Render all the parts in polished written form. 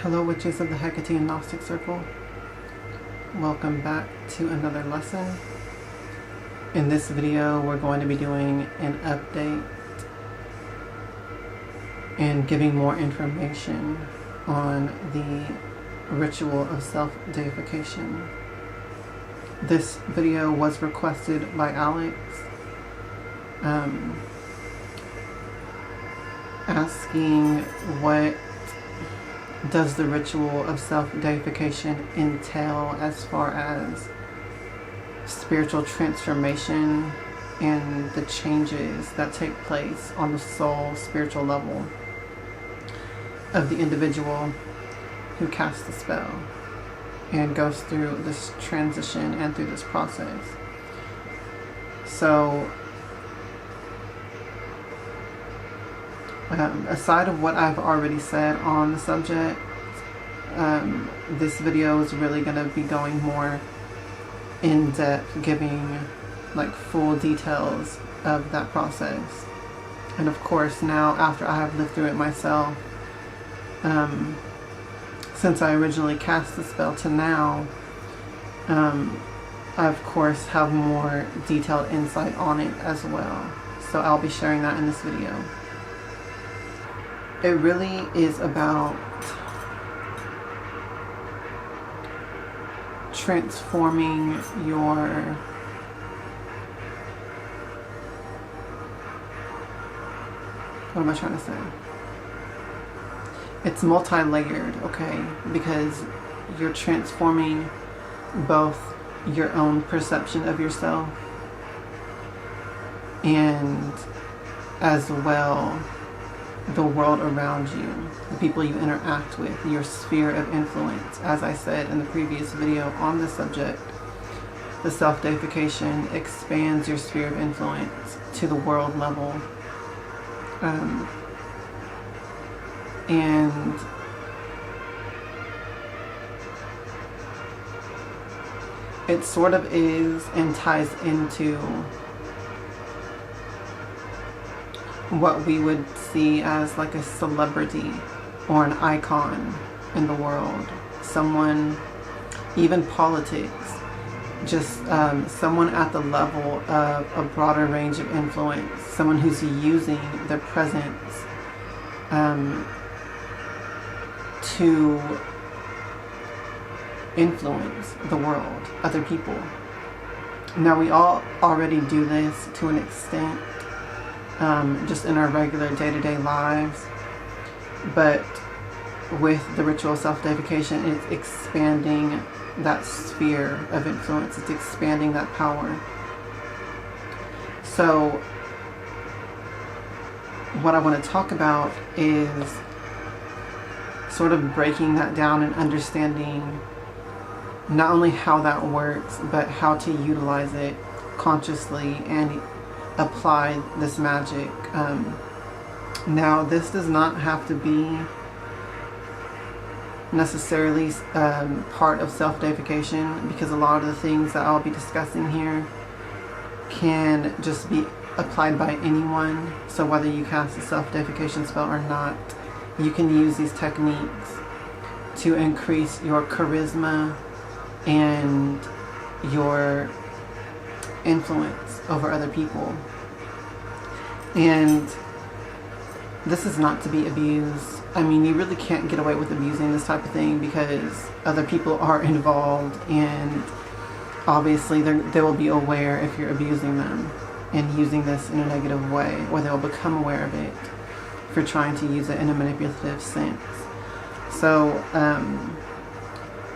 Hello, witches of the Hecate and Gnostic Circle. Welcome back to another lesson. In this video, we're going to be doing an update and giving more information on the ritual of self-deification. This video was requested by Alex, asking what does the ritual of self-deification entail as far as spiritual transformation and the changes that take place on the soul spiritual level of the individual who casts the spell and goes through this transition and through this process. So aside of what I've already said on the subject, this video is really going to be going more in depth, giving like full details of that process. And of course, now after I have lived through it myself, since I originally cast the spell to now, I of course have more detailed insight on it as well. So I'll be sharing that in this video. It really is about transforming your what am I trying to say? It's multi-layered, okay? Because you're transforming both your own perception of yourself and as well the world around you, the people you interact with, your sphere of influence. As I said in the previous video on this subject, the self-deification expands your sphere of influence to the world level. And it sort of is and ties into what we would see as like a celebrity or an icon in the world. Someone, even politics, just someone at the level of a broader range of influence, someone who's using their presence to influence the world, other people. Now, we all already do this to an extent, just in our regular day-to-day lives, but with the ritual self-deification, it's expanding that sphere of influence. It's expanding that power. So what I want to talk about is sort of breaking that down and understanding not only how that works, but how to utilize it consciously and apply this magic. Now, this does not have to be necessarily part of self-deification, because a lot of the things that I'll be discussing here can just be applied by anyone. So whether you cast a self-deification spell or not, you can use these techniques to increase your charisma and your influence over other people. And this is not to be abused. I mean, you really can't get away with abusing this type of thing because other people are involved, and obviously they will be aware if you're abusing them and using this in a negative way, or they'll become aware of it if you're trying to use it in a manipulative sense. So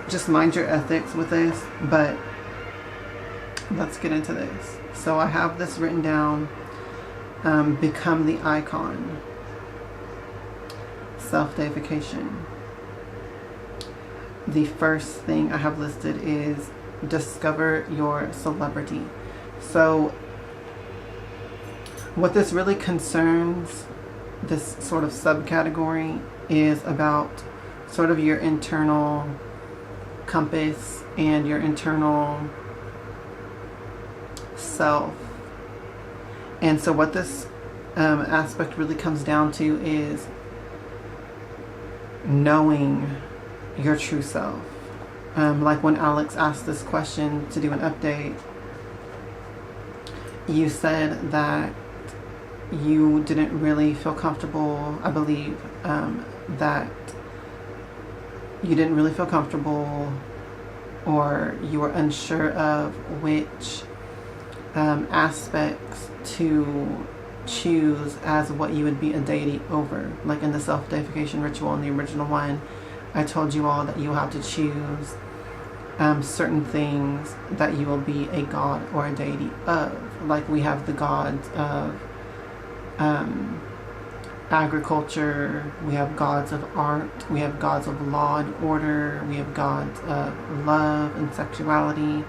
just mind your ethics with this, but let's get into this. So I have this written down, become the icon, self-deification. The first thing I have listed is discover your celebrity. So what this really concerns, this sort of subcategory, is about sort of your internal compass and your internal self. And so what this aspect really comes down to is knowing your true self. Like when Alex asked this question to do an update, you said that you didn't really feel comfortable, I believe, that you didn't really feel comfortable, or you were unsure of which aspects to choose as what you would be a deity over. Like in the self-deification ritual in the original one, I told you all that you have to choose certain things that you will be a god or a deity of. Like we have the gods of agriculture, we have gods of art, we have gods of law and order, we have gods of love and sexuality,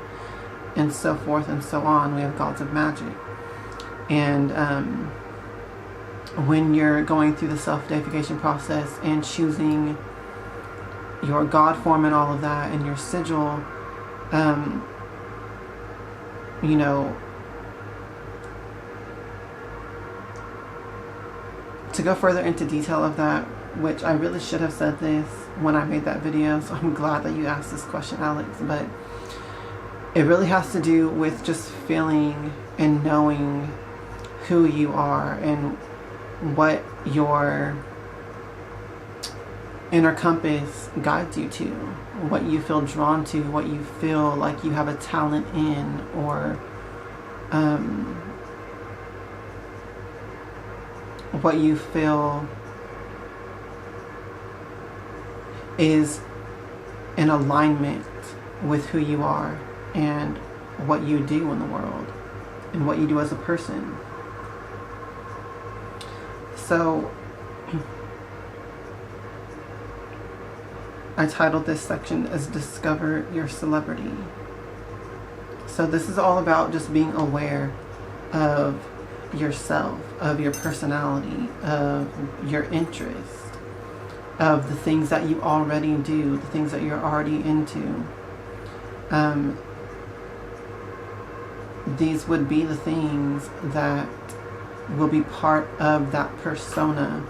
and so forth and so on. We have gods of magic. And when you're going through the self-deification process and choosing your god form and all of that, and your sigil, you know, to go further into detail of that, which I really should have said this when I made that video, so I'm glad that you asked this question, Alex, but it really has to do with just feeling and knowing who you are and what your inner compass guides you to, what you feel drawn to, what you feel like you have a talent in, or what you feel is in alignment with who you are and what you do in the world and what you do as a person. So I titled this section as Discover Your Celebrity. So this is all about just being aware of yourself, of your personality, of your interest, of the things that you already do, the things that you're already into. These would be the things that will be part of that persona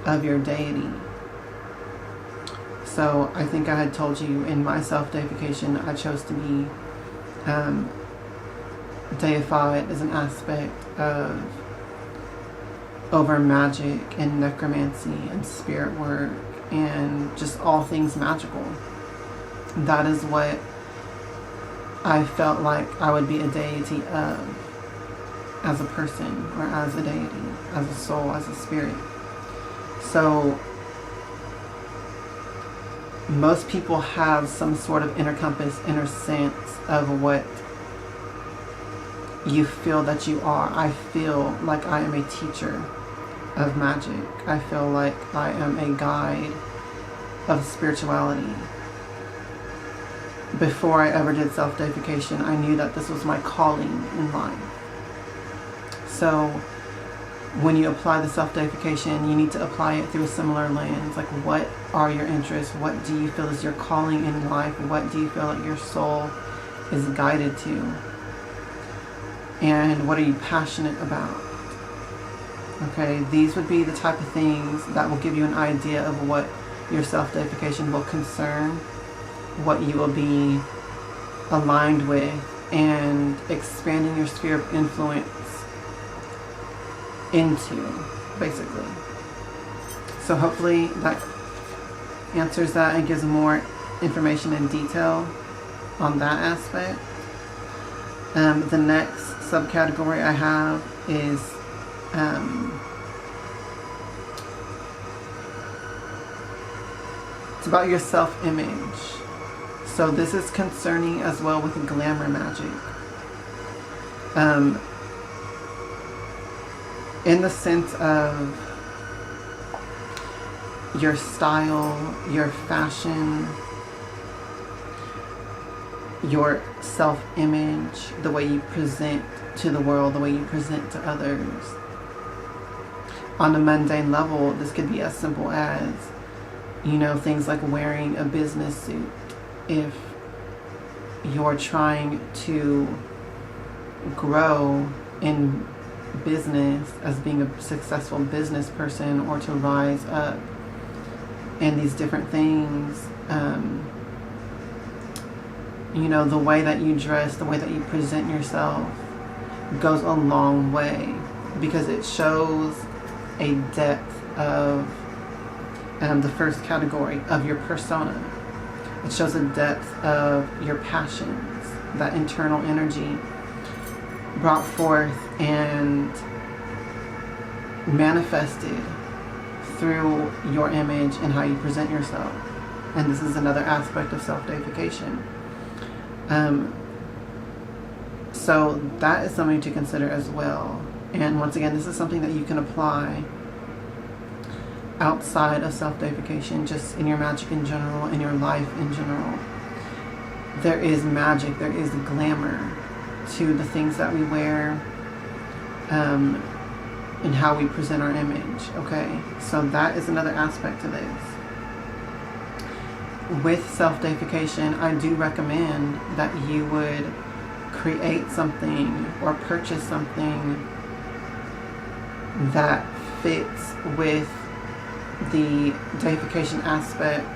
of your deity. So I think I had told you in my self-deification, I chose to be deified as an aspect of over magic and necromancy and spirit work and just all things magical. That is what I felt like I would be a deity of as a person, or as a deity, as a soul, as a spirit. So most people have some sort of inner compass, inner sense of what you feel that you are. I feel like I am a teacher of magic. I feel like I am a guide of spirituality. Before I ever did self-deification, I knew that this was my calling in life. So when you apply the self-deification, you need to apply it through a similar lens. Like, what are your interests? What do you feel is your calling in life? What do you feel like your soul is guided to? And what are you passionate about? Okay, these would be the type of things that will give you an idea of what your self-deification will concern, what you will be aligned with, and expanding your sphere of influence into, basically. So hopefully that answers that and gives more information and detail on that aspect. The next subcategory I have is it's about your self-image. So this is concerning as well with glamour magic. In the sense of your style, your fashion, your self-image, the way you present to the world, the way you present to others. On a mundane level, this could be as simple as, you know, things like wearing a business suit. If you're trying to grow in business as being a successful business person, or to rise up and these different things, you know, the way that you dress, the way that you present yourself goes a long way, because it shows a depth of the first category of your persona. It shows a depth of your passions, that internal energy brought forth and manifested through your image and how you present yourself. And this is another aspect of self-deification. So that is something to consider as well. And once again, this is something that you can apply outside of self-deification, just in your magic in general, in your life in general. There is magic, there is glamour to the things that we wear, and how we present our image, okay? So that is another aspect to this. With self-deification, I do recommend that you would create something or purchase something that fits with the deification aspect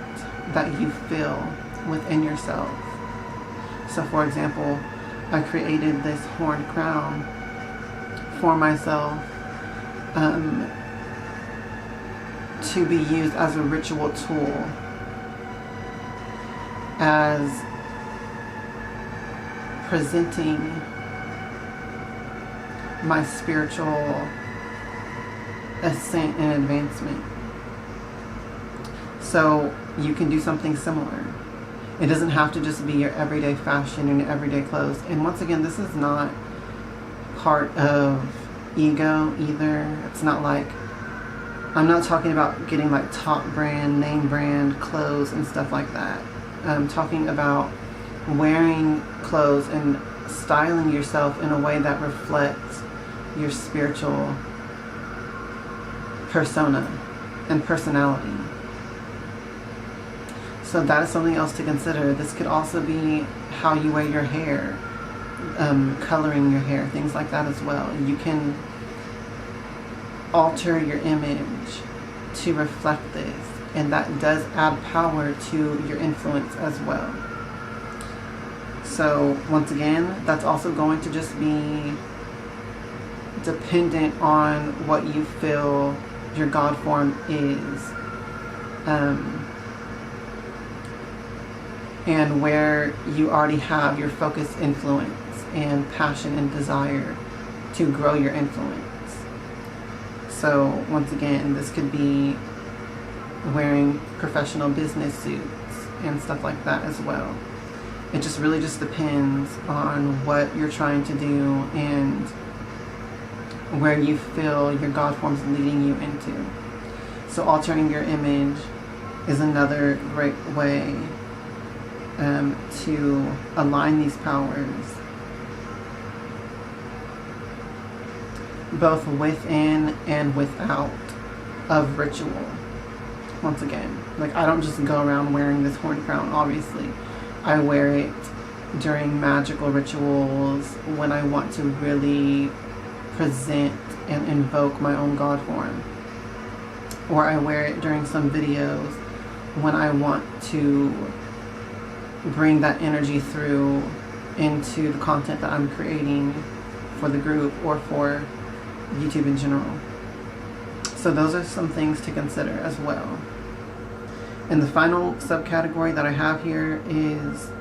that you feel within yourself. So for example, I created this horn crown for myself to be used as a ritual tool, as presenting my spiritual ascent and advancement. So you can do something similar. It doesn't have to just be your everyday fashion and your everyday clothes. And once again, this is not part of ego either. It's not like, I'm not talking about getting like top brand, name brand clothes and stuff like that. I'm talking about wearing clothes and styling yourself in a way that reflects your spiritual persona and personality. So that is something else to consider. This could also be how you wear your hair, coloring your hair, things like that as well. You can alter your image to reflect this, and that does add power to your influence as well. So once again, that's also going to just be dependent on what you feel your God form is, and where you already have your focused influence and passion and desire to grow your influence. So once again, this could be wearing professional business suits and stuff like that as well. It just really just depends on what you're trying to do and where you feel your God form's leading you into. So altering your image is another great way to align these powers, both within and without of ritual. Once again, like, I don't just go around wearing this horn crown, obviously. I wear it during magical rituals when I want to really present and invoke my own God form. Or I wear it during some videos when I want to bring that energy through into the content that I'm creating for the group or for YouTube in general. So those are some things to consider as well. And the final subcategory that I have here is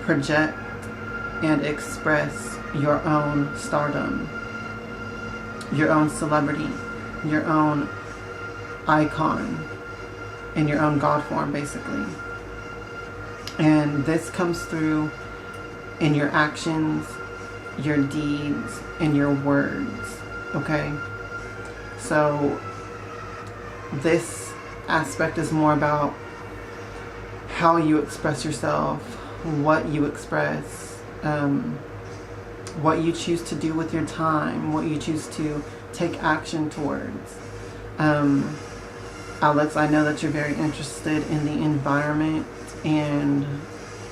project and express your own stardom, your own celebrity, your own icon, and your own God form, basically. And this comes through in your actions, your deeds, and your words, okay? So this aspect is more about how you express yourself, what you express, what you choose to do with your time, what you choose to take action towards. Alex, I know that you're very interested in the environment and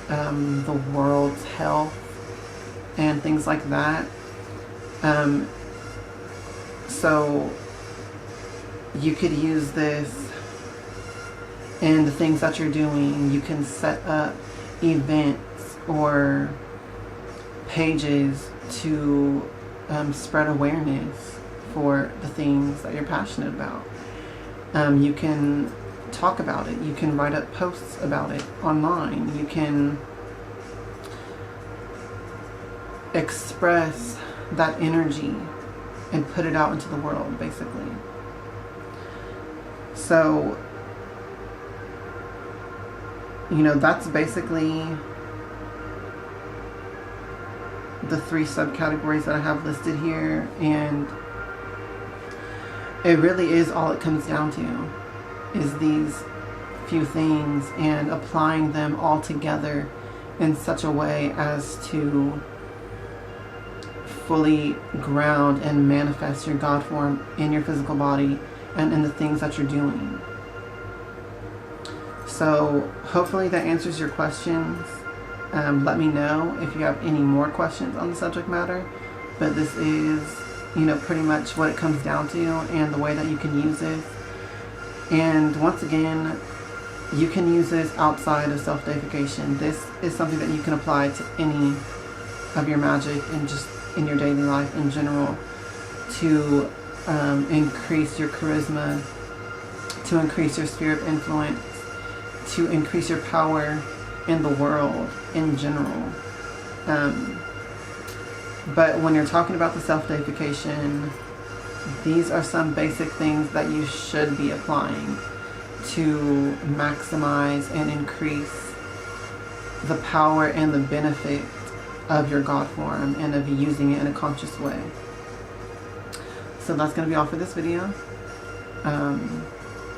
the world's health and things like that. So you could use this in the things that you're doing. You can set up events or pages to spread awareness for the things that you're passionate about. You can talk about it. You can write up posts about it online. You can express that energy and put it out into the world, basically. So, that's basically the 3 subcategories that I have listed here, and it really is all it comes down to, is these few things, and applying them all together in such a way as to fully ground and manifest your God form in your physical body and in the things that you're doing. So hopefully that answers your questions. Let me know if you have any more questions on the subject matter, but this is, pretty much what it comes down to, and the way that you can use it. And once again, you can use this outside of self-deification. This is something that you can apply to any of your magic and just in your daily life in general, to increase your charisma, to increase your sphere of influence, to increase your power in the world in general. But when you're talking about the self-deification, these are some basic things that you should be applying to maximize and increase the power and the benefit of your God form and of using it in a conscious way. So that's going to be all for this video.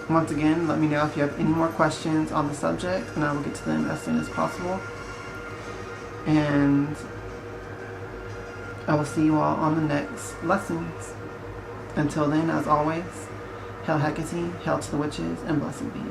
Once again, let me know if you have any more questions on the subject, and I will get to them as soon as possible. And I will see you all on the next lessons. Until then, as always, Hail Hecate, hail to the witches, and blessed be.